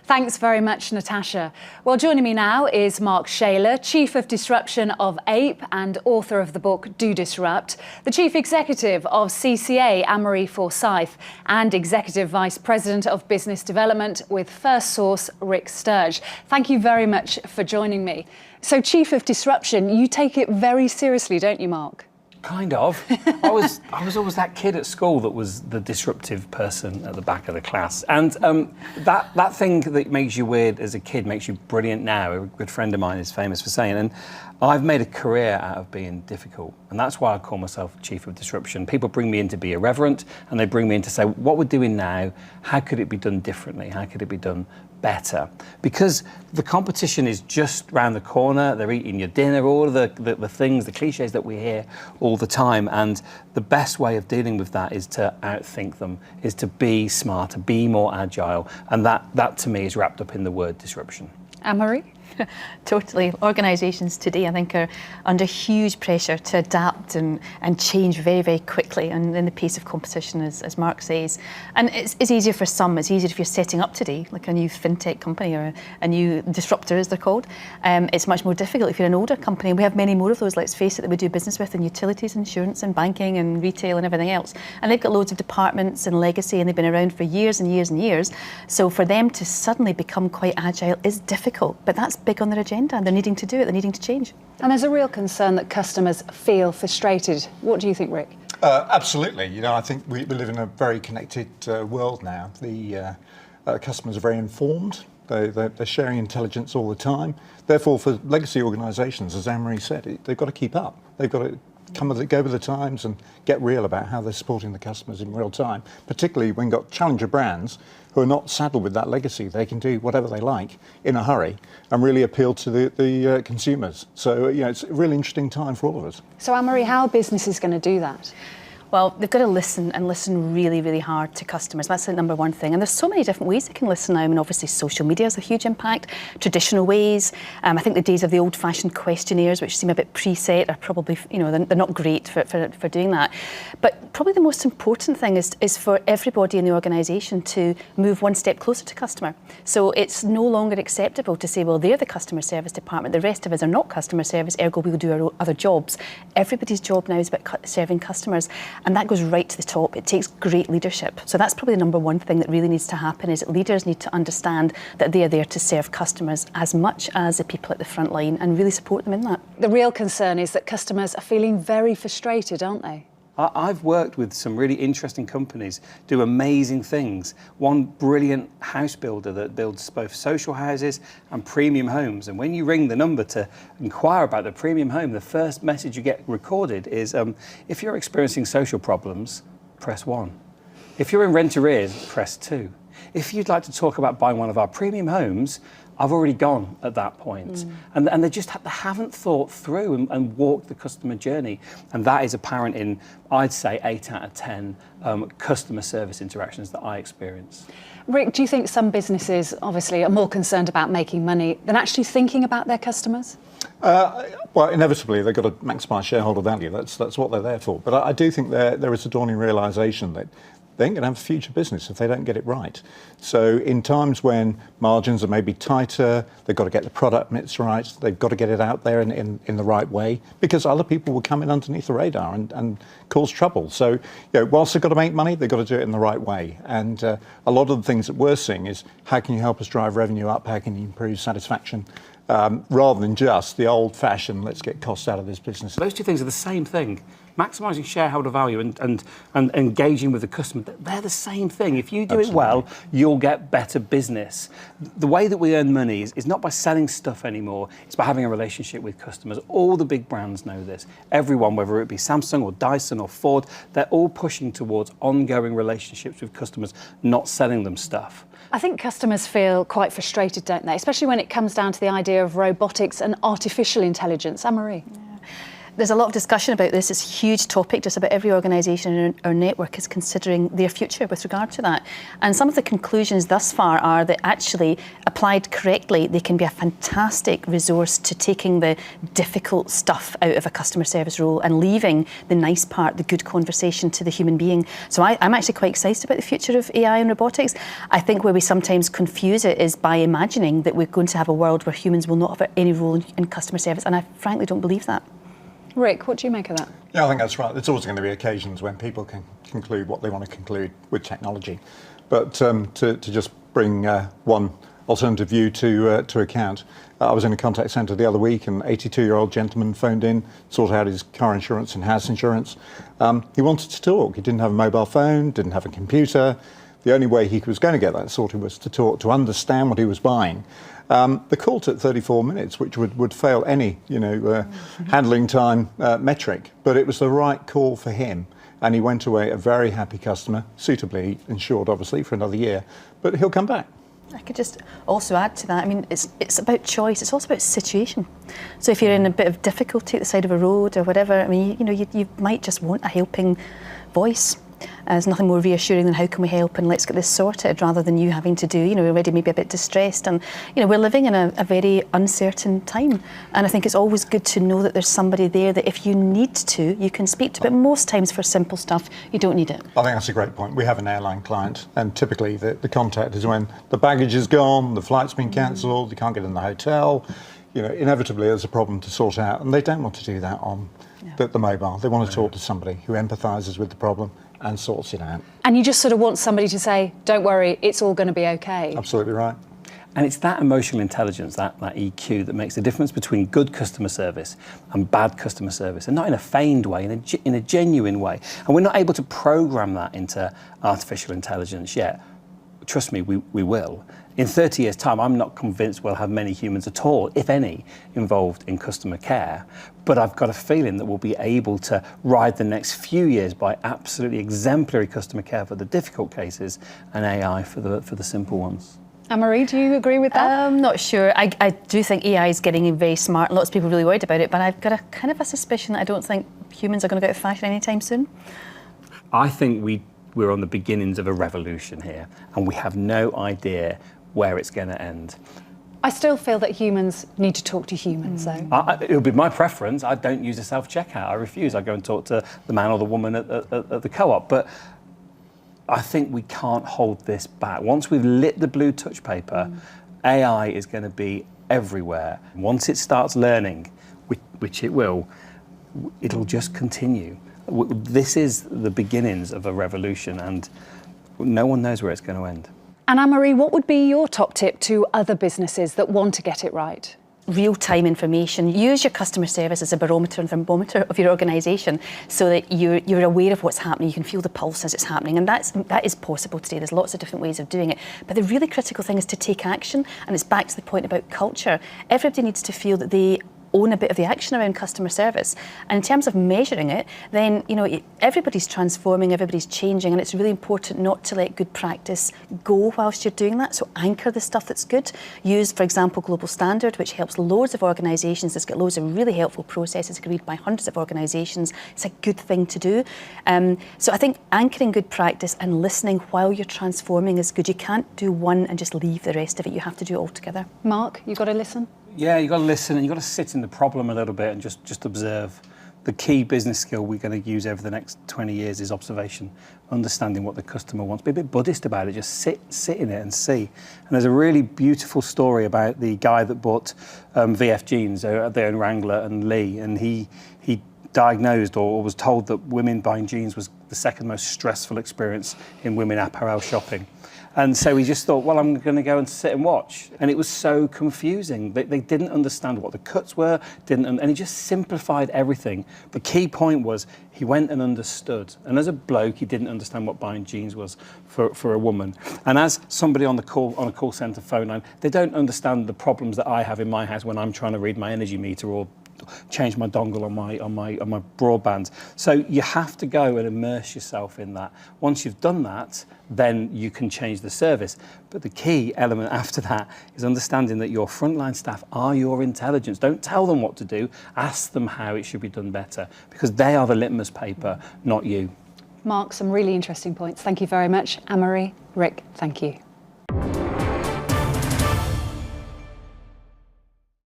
Thanks very much, Natasha. Well, joining me now is Mark Shayler, Chief of Disruption of APE and author of the book Do Disrupt, the Chief Executive of CCA, Marie Forsyth, and Executive Vice President of Business Development with Firstsource, Rick Sturge. Thank you very much for joining me. So, Chief of Disruption, you take it very seriously, don't you, Mark? Kind of. I was always that kid at school that was the disruptive person at the back of the class. And that thing that makes you weird as a kid makes you brilliant now. A good friend of mine is famous for saying. And I've made a career out of being difficult. And that's why I call myself Chief of Disruption. People bring me in to be irreverent, and they bring me in to say, what we're doing now, how could it be done differently? How could it be done better? Because the competition is just round the corner. They're eating your dinner, all of the things, the cliches that we hear all the time. And the best way of dealing with that is to outthink them, is to be smarter, be more agile. And that to me is wrapped up in the word disruption. Anne-Marie? Totally. Organisations today, I think, are under huge pressure to adapt and change very, very quickly and in the pace of competition, as Mark says. And it's easier for some. It's easier if you're setting up today, like a new fintech company or a new disruptor, as they're called. It's much more difficult if you're an older company. We have many more of those, let's face it, that we do business with in utilities, insurance and banking and retail and everything else. And they've got loads of departments and legacy, and they've been around for years and years and years. So for them to suddenly become quite agile is difficult, but that's big on their agenda, and they're needing to do it, they're needing to change. And there's a real concern that customers feel frustrated. What do you think, Rick? Absolutely. You know, I think we live in a very connected world now. The customers are very informed. They're sharing intelligence all the time. Therefore, for legacy organisations, as Anne-Marie said, they've got to keep up. They've got to go with the times and get real about how they're supporting the customers in real time, particularly when you've got challenger brands who are not saddled with that legacy. They can do whatever they like in a hurry and really appeal to the consumers. So, you know, it's a really interesting time for all of us. So, Anne-Marie, how are businesses going to do that? Well, they've got to listen and listen really, really hard to customers. That's the number one thing. And there's so many different ways they can listen now. I mean, obviously, social media has a huge impact, traditional ways. I think the days of the old-fashioned questionnaires, which seem a bit preset, are probably, you know, they're not great for doing that. But probably the most important thing is for everybody in the organisation to move one step closer to customer. So it's no longer acceptable to say, well, they're the customer service department, the rest of us are not customer service, ergo we'll do our other jobs. Everybody's job now is about serving customers. And that goes right to the top. It takes great leadership. So that's probably the number one thing that really needs to happen, is that leaders need to understand that they are there to serve customers as much as the people at the front line and really support them in that. The real concern is that customers are feeling very frustrated, aren't they? I've worked with some really interesting companies do amazing things. One brilliant house builder that builds both social houses and premium homes. And when you ring the number to inquire about the premium home, the first message you get recorded is, if you're experiencing social problems, press 1. If you're in rent arrears, press 2. If you'd like to talk about buying one of our premium homes, I've already gone at that point. And they just haven't thought through and walked the customer journey. And that is apparent in, I'd say, 8 out of 10 customer service interactions that I experience. Rick, do you think some businesses obviously are more concerned about making money than actually thinking about their customers? Well, inevitably, they've got to maximise shareholder value. That's what they're there for. But I do think there is a dawning realisation that they ain't going to have a future business if they don't get it right. So in times when margins are maybe tighter, they've got to get the product mix right, they've got to get it out there in the right way, because other people will come in underneath the radar and cause trouble. So, you know, whilst they've got to make money, they've got to do it in the right way. And a lot of the things that we're seeing is, how can you help us drive revenue up? How can you improve satisfaction? Rather than just the old-fashioned, let's get costs out of this business. Those two things are the same thing. Maximising shareholder value and engaging with the customer, they're the same thing. If you do it well, you'll get better business. The way that we earn money is not by selling stuff anymore, it's by having a relationship with customers. All the big brands know this. Everyone, whether it be Samsung or Dyson or Ford, they're all pushing towards ongoing relationships with customers, not selling them stuff. I think customers feel quite frustrated, don't they? Especially when it comes down to the idea of robotics and artificial intelligence. Anne-Marie? There's a lot of discussion about this. It's a huge topic. Just about every organisation in our network is considering their future with regard to that. And some of the conclusions thus far are that actually, applied correctly, they can be a fantastic resource to taking the difficult stuff out of a customer service role and leaving the nice part, the good conversation, to the human being. So I'm actually quite excited about the future of AI and robotics. I think where we sometimes confuse it is by imagining that we're going to have a world where humans will not have any role in customer service, and I frankly don't believe that. Rick, what do you make of that? Yeah, I think that's right. There's always going to be occasions when people can conclude what they want to conclude with technology. But to just bring one alternative view to account, I was in a contact centre the other week, and an 82-year-old gentleman phoned in, sorted out his car insurance and house insurance. He wanted to talk. He didn't have a mobile phone, didn't have a computer. The only way he was going to get that sorted was to talk, to understand what he was buying. The call took 34 minutes, which would fail any, handling time metric. But it was the right call for him, and he went away a very happy customer, suitably insured, obviously, for another year. But he'll come back. I could just also add to that. I mean, it's about choice. It's also about situation. So if you're in a bit of difficulty at the side of a road or whatever, I mean, you might just want a helping voice. There's nothing more reassuring than how can we help and let's get this sorted, rather than you having to do, already maybe a bit distressed. And, we're living in a very uncertain time. And I think it's always good to know that there's somebody there that if you need to, you can speak to. But most times for simple stuff, you don't need it. I think that's a great point. We have an airline client, and typically the contact is when the baggage is gone, the flight's been cancelled, you can't get in the hotel. Inevitably there's a problem to sort out, and they don't want to do that on the mobile. They want to talk to somebody who empathises with the problem and sorts it out. And you just sort of want somebody to say, don't worry, it's all going to be okay. Absolutely right. And it's that emotional intelligence, that EQ, that makes the difference between good customer service and bad customer service, and not in a feigned way, in a genuine way. And we're not able to program that into artificial intelligence yet. Trust me, we will. In 30 years' time, I'm not convinced we'll have many humans at all, if any, involved in customer care. But I've got a feeling that we'll be able to ride the next few years by absolutely exemplary customer care for the difficult cases and AI for the simple ones. Anne-Marie, do you agree with that? I'm not sure. I do think AI is getting very smart. Lots of people are really worried about it, but I've got a kind of a suspicion that I don't think humans are going to go out of fashion anytime soon. I think we're on the beginnings of a revolution here, and we have no idea where it's going to end. I still feel that humans need to talk to humans, though. It'll be my preference. I don't use a self-checkout. I refuse. I go and talk to the man or the woman at the co-op. But I think we can't hold this back. Once we've lit the blue touch paper, AI is going to be everywhere. Once it starts learning, which it will, it'll just continue. This is the beginnings of a revolution, and no one knows where it's going to end. And Anne-Marie, what would be your top tip to other businesses that want to get it right? Real-time information. Use your customer service as a barometer and thermometer of your organisation, so that you're aware of what's happening. You can feel the pulse as it's happening, and that is possible today. There's lots of different ways of doing it. But the really critical thing is to take action, and it's back to the point about culture. Everybody needs to feel that they own a bit of the action around customer service. And in terms of measuring it, then everybody's transforming, everybody's changing, and it's really important not to let good practice go whilst you're doing that. So anchor the stuff that's good. Use, for example, Global Standard, which helps loads of organisations. It's got loads of really helpful processes agreed by hundreds of organisations. It's a good thing to do. So I think anchoring good practice and listening while you're transforming is good. You can't do one and just leave the rest of it. You have to do it all together. Mark, you've got to listen? Yeah, you've got to listen, and you've got to sit in the problem a little bit and just observe. The key business skill we're going to use over the next 20 years is observation, understanding what the customer wants. Be a bit Buddhist about it, just sit in it and see. And there's a really beautiful story about the guy that bought VF Jeans. They own Wrangler and Lee, and he diagnosed or was told that women buying jeans was the second most stressful experience in women apparel shopping. And so he just thought, well, I'm going to go and sit and watch. And it was so confusing. They didn't understand what the cuts were, and he just simplified everything. The key point was he went and understood. And as a bloke, he didn't understand what buying jeans was for a woman. And as somebody on a call centre phone line, they don't understand the problems that I have in my house when I'm trying to read my energy meter or change my dongle on my broadband. So you have to go and immerse yourself in that. Once you've done that, then you can change the service. But the key element after that is understanding that your frontline staff are your intelligence. Don't tell them what to do, ask them how it should be done better, because they are the litmus paper, not you. Mark, some really interesting points. Thank you very much. Anne-Marie, Rick, thank you.